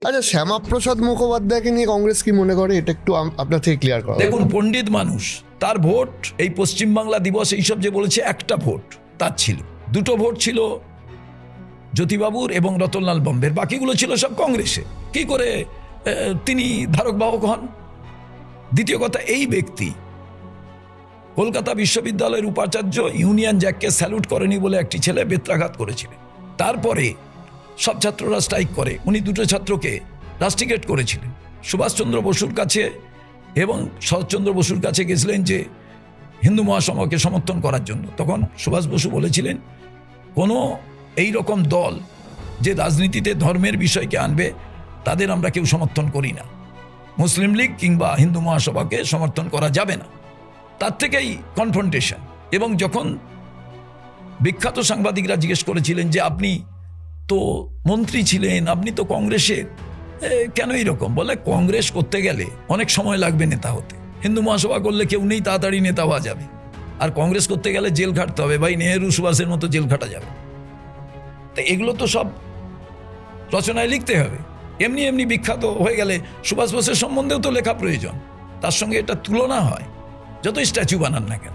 আচ্ছা, শ্যামাপ্রসাদ মুখোপাধ্যায়কে নিয়ে কংগ্রেস কি মনে করে, এটা একটু আপনার থেকে ক্লিয়ার করা। দেখুন, পণ্ডিত মানুষ, তার ভোট এই পশ্চিমবাংলা দিবস এইসব যে বলেছে, একটা ভোট তার ছিল, দুটো ভোট ছিল জ্যোতিবাবুর এবং রতনলাল বম্বের, বাকিগুলো ছিল সব কংগ্রেসে। কি করে তিনি ধারক বাহক হন? দ্বিতীয় কথা, এই ব্যক্তি কলকাতা বিশ্ববিদ্যালয়ের উপাচার্য ইউনিয়ন জ্যাককে স্যালুট করেনি বলে একটি ছেলে বেত্রাঘাত করেছিলেন। তারপরে সব ছাত্ররা স্ট্রাইক করে, উনি দুটো ছাত্রকে রাস্টিকেট করেছিলেন। সুভাষচন্দ্র বসুর কাছে এবং শরৎচন্দ্র বসুর কাছে গেছিলেন যে হিন্দু মহাসভাকে সমর্থন করার জন্য। তখন সুভাষ বসু বলেছিলেন, কোনো এই রকম দল যে রাজনীতিতে ধর্মের বিষয়কে আনবে তাদের আমরা কেউ সমর্থন করি না। মুসলিম লীগ কিংবা হিন্দু মহাসভাকে সমর্থন করা যাবে না। তার থেকেই কনফ্রন্টেশন। এবং যখন বিখ্যাত সাংবাদিকরা জিজ্ঞেস করেছিলেন যে আপনি তো মন্ত্রী ছিলেন, আপনি তো কংগ্রেসের, কেন এইরকম? বলে, কংগ্রেস করতে গেলে অনেক সময় লাগবে নেতা হতে, হিন্দু মহাসভা করলে কেউ নেই, তাড়াতাড়ি নেতা হওয়া যাবে। আর কংগ্রেস করতে গেলে জেল খাটতে হবে, ভাই নেহেরু সুভাষের মতো জেল খাটা যাবে। তা এগুলো তো সব রচনায় লিখতে হবে। এমনি এমনি বিখ্যাত হয়ে গেলে সুভাষ বোসের সম্বন্ধেও তো লেখা প্রয়োজন, তার সঙ্গে এটা তুলনা হয়, যতই স্ট্যাচু বানান না কেন।